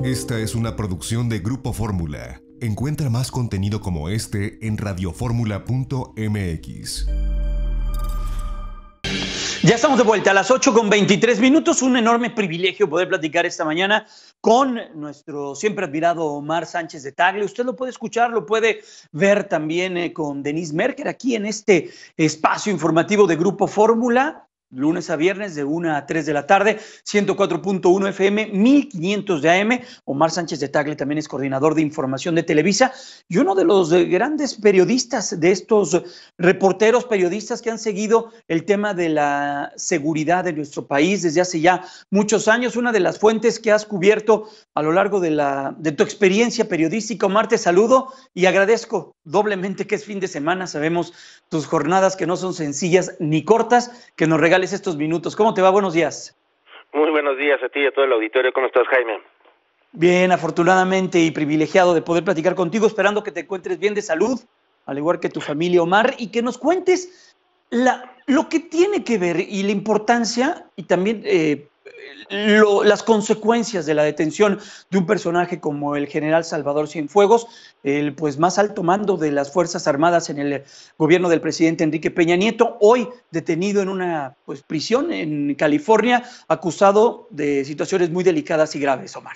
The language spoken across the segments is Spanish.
Esta es una producción de Grupo Fórmula. Encuentra más contenido como este en radioformula.mx. Ya estamos de vuelta a las 8:23. Un enorme privilegio poder platicar esta mañana con nuestro siempre admirado Omar Sánchez de Tagle. Usted lo puede escuchar, lo puede ver también con Denise Merker aquí en este espacio informativo de Grupo Fórmula, lunes a viernes de 1 a 3 de la tarde, 104.1 FM, 1500 de AM. Omar Sánchez de Tagle también es coordinador de información de Televisa y uno de los grandes periodistas, de estos reporteros periodistas que han seguido el tema de la seguridad de nuestro país desde hace ya muchos años. Una de las fuentes que has cubierto a lo largo de tu experiencia periodística. Omar, te saludo y agradezco doblemente que es fin de semana. Sabemos tus jornadas que no son sencillas ni cortas, que nos regales estos minutos. ¿Cómo te va? Buenos días. Muy buenos días a ti y a todo el auditorio. ¿Cómo estás, Jaime? Bien, afortunadamente y privilegiado de poder platicar contigo, esperando que te encuentres bien de salud, al igual que tu familia, Omar, y que nos cuentes lo que tiene que ver y la importancia y también las consecuencias de la detención de un personaje como el general Salvador Cienfuegos, el pues más alto mando de las Fuerzas Armadas en el gobierno del presidente Enrique Peña Nieto, hoy detenido en una prisión en California, acusado de situaciones muy delicadas y graves, Omar.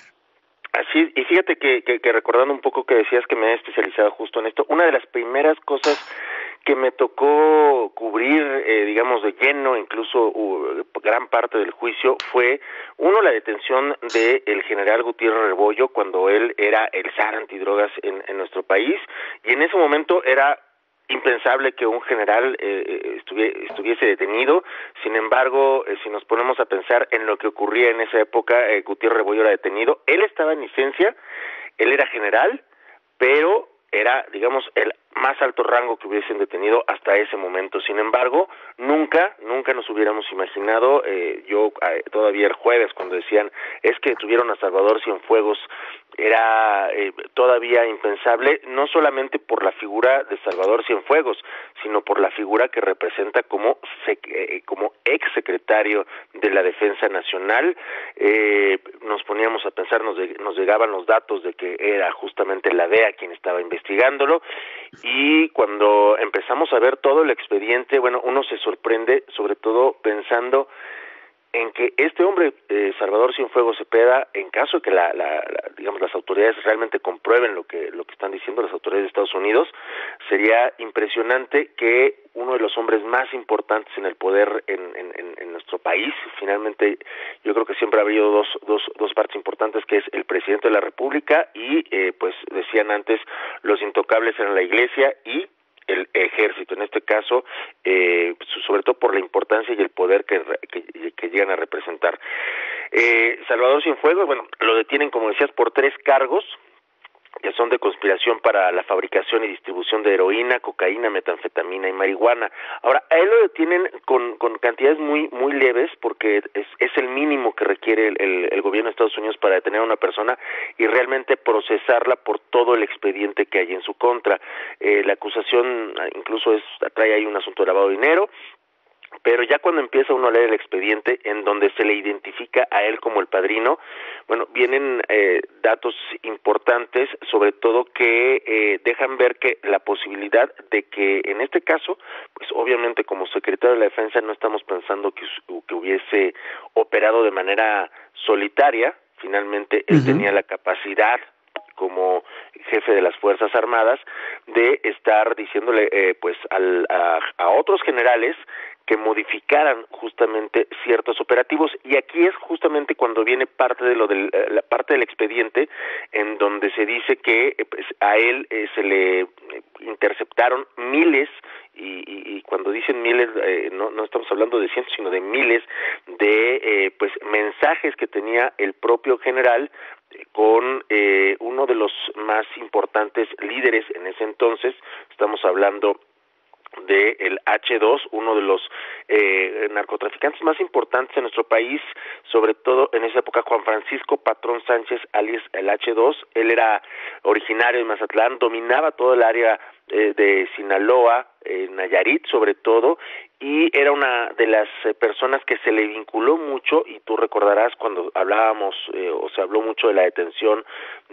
Así, y fíjate que recordando un poco que decías que me he especializado justo en esto, una de las primeras cosas que me tocó cubrir, digamos, de lleno, incluso gran parte del juicio, fue, uno, la detención del general Gutiérrez Rebollo, cuando él era el zar antidrogas en nuestro país, y en ese momento era impensable que un general estuviese detenido. Sin embargo, si nos ponemos a pensar en lo que ocurría en esa época, Gutiérrez Rebollo era detenido, él estaba en licencia, él era general, pero era, digamos, el más alto rango que hubiesen detenido hasta ese momento. Sin embargo, nunca nos hubiéramos imaginado, yo todavía el jueves cuando decían, es que detuvieron a Salvador Cienfuegos, era todavía impensable, no solamente por la figura de Salvador Cienfuegos, sino por la figura que representa como ex secretario de la Defensa Nacional. Nos poníamos a pensar, nos llegaban los datos de que era justamente la DEA quien estaba investigándolo, y cuando empezamos a ver todo el expediente, bueno, uno se sorprende, sobre todo pensando en que este hombre, Salvador Cienfuegos Cepeda, en caso de que digamos las autoridades realmente comprueben lo que están diciendo las autoridades de Estados Unidos, sería impresionante que uno de los hombres más importantes en el poder en nuestro país, finalmente yo creo que siempre ha habido dos partes importantes, que es el presidente de la República y pues decían antes, los intocables en la iglesia y el ejército, en este caso, sobre todo por la importancia y el poder que llegan a representar. Salvador Cienfuegos, bueno, lo detienen, como decías, por 3 cargos, que son de conspiración para la fabricación y distribución de heroína, cocaína, metanfetamina y marihuana. Ahora, a él lo detienen con cantidades muy leves, porque es el mínimo que requiere el gobierno de Estados Unidos para detener a una persona y realmente procesarla por todo el expediente que hay en su contra. La acusación incluso trae ahí un asunto de lavado de dinero, pero ya cuando empieza uno a leer el expediente, en donde se le identifica a él como el padrino, bueno, vienen datos importantes, sobre todo que dejan ver que la posibilidad de que en este caso, pues obviamente como secretario de la Defensa no estamos pensando que hubiese operado de manera solitaria. Finalmente él tenía la capacidad, como jefe de las Fuerzas Armadas, de estar diciéndole pues a otros generales que modificaran justamente ciertos operativos, y aquí es justamente cuando viene parte de la parte del expediente, en donde se dice que pues, a él se le interceptaron miles, y cuando dicen miles no estamos hablando de cientos, sino de miles de pues mensajes que tenía el propio general con uno de los más importantes líderes en ese entonces. Estamos hablando del H2, uno de los narcotraficantes más importantes en nuestro país, sobre todo en esa época, Juan Francisco Patrón Sánchez, alias el H2. Él era originario de Mazatlán, dominaba todo el área de Sinaloa, Nayarit sobre todo, y era una de las personas que se le vinculó mucho, y tú recordarás cuando hablábamos o se habló mucho de la detención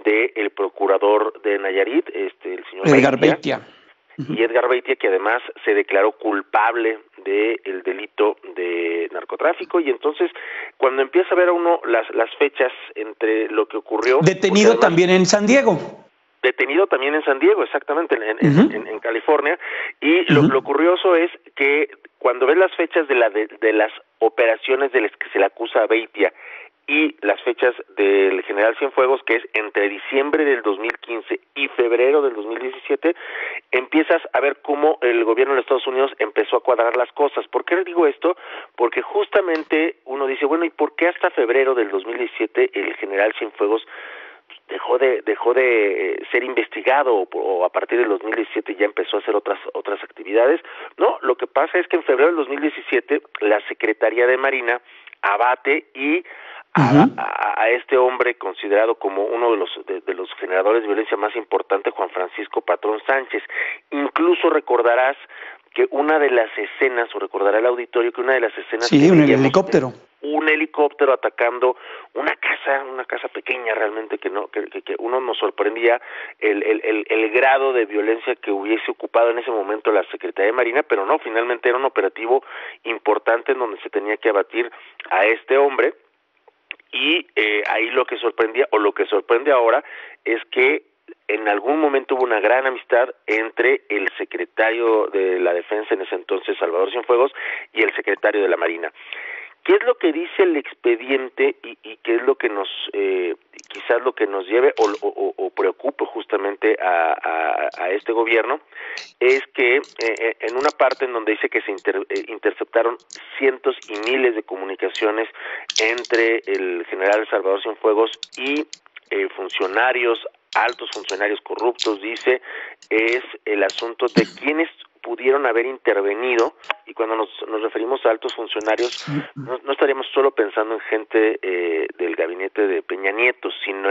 del procurador de Nayarit, el señor Edgar Beitia. Y Edgar Beitia, que además se declaró culpable del delito de narcotráfico. Y entonces, cuando empieza a ver a uno las fechas entre lo que ocurrió... Detenido además, también en San Diego. Detenido también en San Diego, exactamente, en California. Y lo curioso es que cuando ves las fechas de las operaciones de las que se le acusa a Beitia y las fechas del general Cienfuegos, que es entre diciembre del 2015 y febrero del 2017, empiezas a ver cómo el gobierno de Estados Unidos empezó a cuadrar las cosas. ¿Por qué les digo esto? Porque justamente uno dice, bueno, ¿y por qué hasta febrero del 2017 el general Cienfuegos dejó de ser investigado, o a partir del 2017 ya empezó a hacer otras actividades? No, lo que pasa es que en febrero del 2017 la Secretaría de Marina abate y a este hombre considerado como uno de los generadores de violencia más importante, Juan Francisco Patrón Sánchez. Incluso recordarás que una de las escenas, o recordará el auditorio que una de las escenas... Sí, un helicóptero. Un helicóptero atacando una casa pequeña realmente, que uno nos sorprendía el grado de violencia que hubiese ocupado en ese momento la Secretaría de Marina, pero no, finalmente era un operativo importante en donde se tenía que abatir a este hombre. Y ahí lo que sorprendía, o lo que sorprende ahora, es que en algún momento hubo una gran amistad entre el secretario de la Defensa en ese entonces, Salvador Cienfuegos, y el secretario de la Marina. ¿Qué es lo que dice el expediente y qué es lo que quizás lo que nos lleve o preocupe justamente a este gobierno? Es que en una parte en donde dice que se interceptaron cientos y miles de comunicaciones entre el general Salvador Cienfuegos y funcionarios, altos funcionarios corruptos, dice, es el asunto de quiénes pudieron haber intervenido. Y cuando nos referimos a altos funcionarios, no estaríamos solo pensando en gente del gabinete de Peña Nieto, sino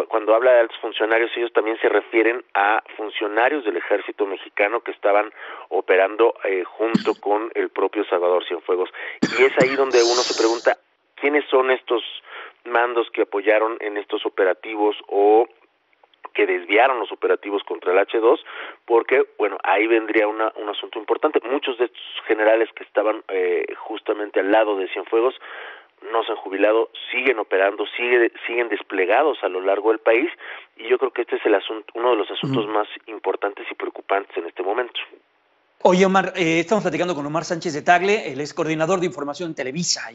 cuando habla de altos funcionarios, ellos también se refieren a funcionarios del ejército mexicano que estaban operando junto con el propio Salvador Cienfuegos. Y es ahí donde uno se pregunta, ¿quiénes son estos mandos que apoyaron en estos operativos o que desviaron los operativos contra el H2? Porque, bueno, ahí vendría un asunto importante. Muchos de estos generales que estaban justamente al lado de Cienfuegos no se han jubilado, siguen operando, siguen desplegados a lo largo del país, y yo creo que este es uno de los asuntos más importantes y preocupantes en este momento. Oye, Omar, estamos platicando con Omar Sánchez de Tagle, él es coordinador de información en Televisa,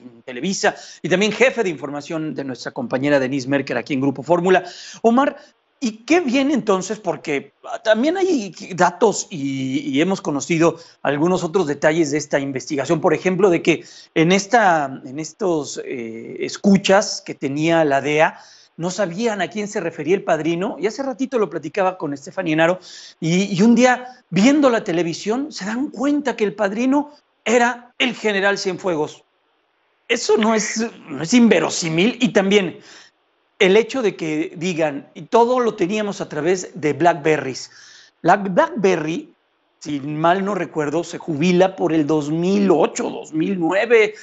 y también jefe de información de nuestra compañera Denise Merker aquí en Grupo Fórmula. Omar, ¿y qué viene entonces? Porque también hay datos y hemos conocido algunos otros detalles de esta investigación. Por ejemplo, de que en estos escuchas que tenía la DEA, no sabían a quién se refería el padrino. Y hace ratito lo platicaba con Estefanía Enaro. Y un día, viendo la televisión, se dan cuenta que el padrino era el general Cienfuegos. Eso no es inverosímil. Y también el hecho de que digan, y todo lo teníamos a través de BlackBerrys. La BlackBerry, si mal no recuerdo, se jubila por el 2008, 2009.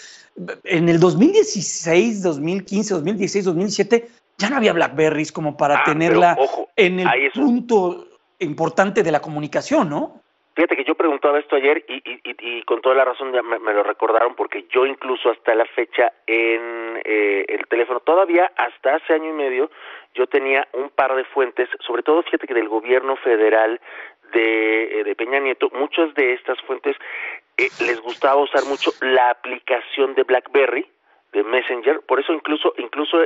En el 2016, 2015, 2016, 2017, ya no había BlackBerrys como para tenerla en el punto importante de la comunicación, ¿no? Fíjate que yo preguntaba esto ayer y con toda la razón ya me lo recordaron, porque yo incluso hasta la fecha en el teléfono, todavía hasta hace año y medio, yo tenía un par de fuentes, sobre todo fíjate que del gobierno federal de Peña Nieto. Muchas de estas fuentes les gustaba usar mucho la aplicación de BlackBerry, de Messenger. Por eso incluso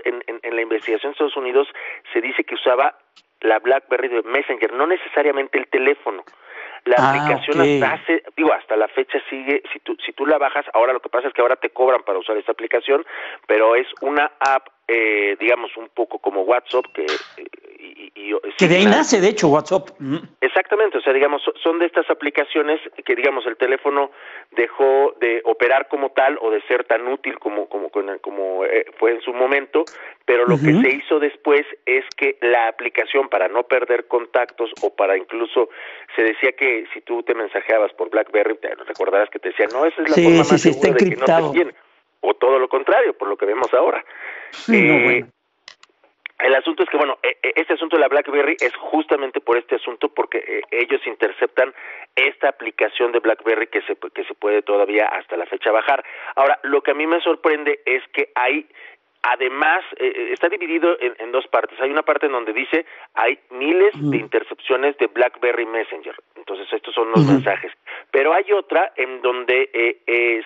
en la investigación de Estados Unidos se dice que usaba la BlackBerry de Messenger, no necesariamente el teléfono. La aplicación hasta la fecha sigue, si tú la bajas, ahora lo que pasa es que ahora te cobran para usar esta aplicación, pero es una app, digamos, un poco como WhatsApp, y Que de ahí nace, de hecho, WhatsApp. Exactamente, o sea, digamos, son de estas aplicaciones que, digamos, el teléfono dejó de operar como tal o de ser tan útil como fue en su momento, pero lo que se hizo después es que la aplicación, para no perder contactos o para incluso, se decía que si tú te mensajeabas por BlackBerry, te recordarás que te decían, no, esa es la forma más segura de que no te pillen, o todo lo contrario, por lo que vemos ahora. El asunto es que, bueno, este asunto de la BlackBerry es justamente por este asunto, porque ellos interceptan esta aplicación de BlackBerry que se puede todavía hasta la fecha bajar. Ahora, lo que a mí me sorprende es que hay, además, está dividido en dos partes. Hay una parte en donde dice hay miles de intercepciones de BlackBerry Messenger. Entonces, estos son los mensajes. Pero hay otra en donde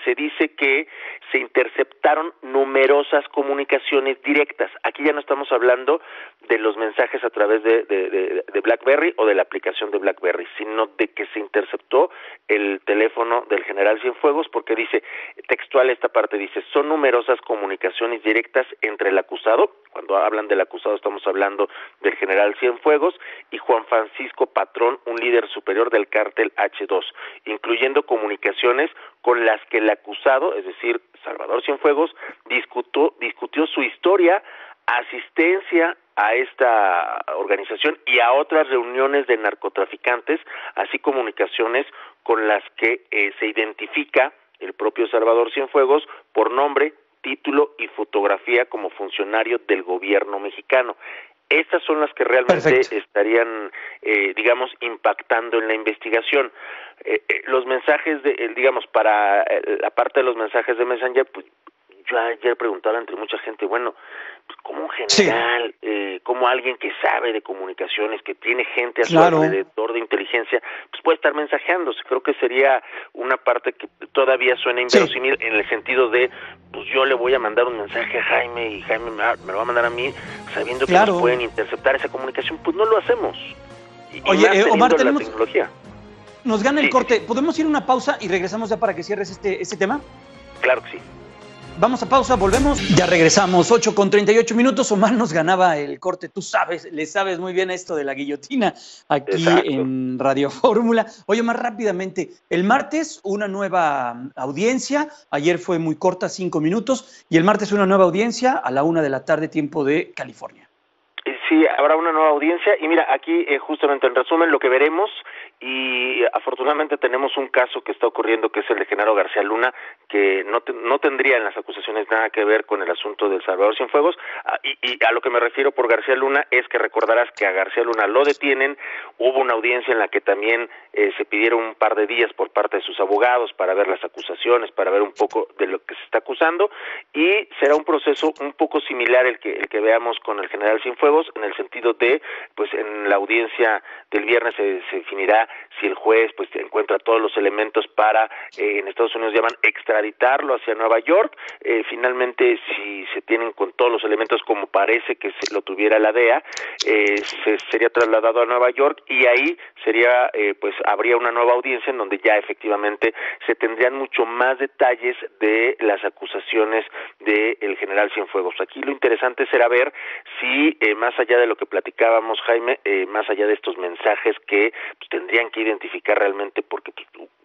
se dice que se interceptaron numerosas comunicaciones directas. Aquí ya no estamos hablando de los mensajes a través de BlackBerry o de la aplicación de BlackBerry, sino de que se interceptó el teléfono del general Cienfuegos, porque dice, textual esta parte, dice, son numerosas comunicaciones directas entre el acusado, cuando hablan del acusado estamos hablando del general Cienfuegos, y Juan Francisco Patrón, un líder superior del cártel H2, incluyendo comunicaciones con las que el acusado, es decir, Salvador Cienfuegos, discutió su historia, asistencia a esta organización y a otras reuniones de narcotraficantes, así comunicaciones con las que se identifica el propio Salvador Cienfuegos por nombre, título y fotografía como funcionario del gobierno mexicano. Estas son las que realmente estarían, digamos, impactando en la investigación. Los mensajes, digamos, para la parte de los mensajes de Messenger, pues yo ayer preguntaba entre mucha gente, bueno, pues como un general, como alguien que sabe de comunicaciones, que tiene gente a su alrededor de inteligencia, pues puede estar mensajeándose. Creo que sería una parte que todavía suena inverosímil en el sentido de, pues yo le voy a mandar un mensaje a Jaime y Jaime me lo va a mandar a mí, sabiendo que nos pueden interceptar esa comunicación. Pues no lo hacemos. Oye, Omar, tenemos la tecnología. Nos gana el corte. ¿Podemos ir a una pausa y regresamos ya para que cierres este tema? Claro que sí. Vamos a pausa, volvemos. Ya regresamos, 8:38. Omar nos ganaba el corte. Tú sabes, le sabes muy bien esto de la guillotina aquí en Radio Fórmula. Oye, más rápidamente, el martes una nueva audiencia. Ayer fue muy corta, 5 minutos. Y el martes una nueva audiencia a la 1:00 p.m, tiempo de California. Sí, habrá una nueva audiencia y mira, aquí justamente en resumen lo que veremos, y afortunadamente tenemos un caso que está ocurriendo que es el de Genaro García Luna, que no tendría en las acusaciones nada que ver con el asunto del Salvador Cienfuegos, y a lo que me refiero por García Luna es que recordarás que a García Luna lo detienen, hubo una audiencia en la que también se pidieron un par de días por parte de sus abogados para ver las acusaciones, para ver un poco de lo que se está acusando, y será un proceso un poco similar el que veamos con el general Cienfuegos, en el sentido de, pues en la audiencia del viernes se definirá si el juez pues encuentra todos los elementos para, en Estados Unidos llaman extraditarlo hacia Nueva York, finalmente si se tienen con todos los elementos como parece que lo tuviera la DEA, sería trasladado a Nueva York y ahí sería, pues habría una nueva audiencia en donde ya efectivamente se tendrían mucho más detalles de las acusaciones del general Cienfuegos. Aquí lo interesante será ver si más allá de lo que platicábamos, Jaime, más allá de estos mensajes que pues, tendrían que identificar realmente, porque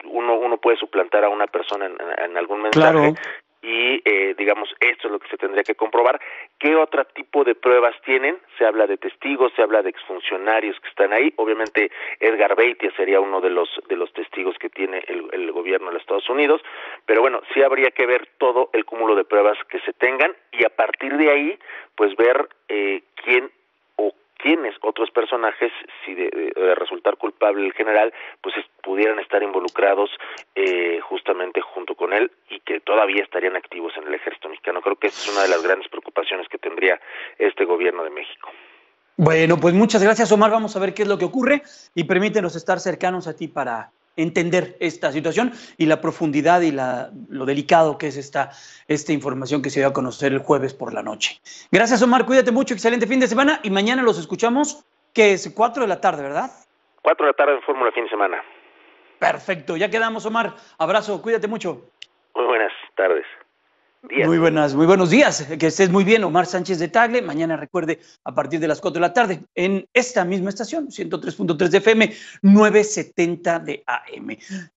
uno puede suplantar a una persona en algún mensaje, y digamos, esto es lo que se tendría que comprobar. ¿Qué otro tipo de pruebas tienen? Se habla de testigos, se habla de exfuncionarios que están ahí. Obviamente Edgar Beitia sería uno de los testigos que tiene el gobierno de los Estados Unidos, pero bueno, sí habría que ver todo el cúmulo de pruebas que se tengan y a partir de ahí, pues ver quién o quiénes otros personajes, si de resultar culpable el general, pues pudieran estar involucrados justamente junto con él y que todavía estarían activos en el ejército mexicano. Creo que esa es una de las grandes preocupaciones que tendría este gobierno de México. Bueno, pues muchas gracias, Omar. Vamos a ver qué es lo que ocurre y permítenos estar cercanos a ti para entender esta situación y la profundidad y lo delicado que es esta información que se dio a conocer el jueves por la noche. Gracias, Omar. Cuídate mucho. Excelente fin de semana y mañana los escuchamos, que es 4 de la tarde, ¿verdad? 4 de la tarde en Fórmula fin de semana. Perfecto. Ya quedamos, Omar. Abrazo. Cuídate mucho. Muy buenas tardes. días. Muy buenos días. Que estés muy bien, Omar Sánchez de Tagle. Mañana recuerde, a partir de las 4 de la tarde, en esta misma estación, 103.3 de FM, 970 de AM.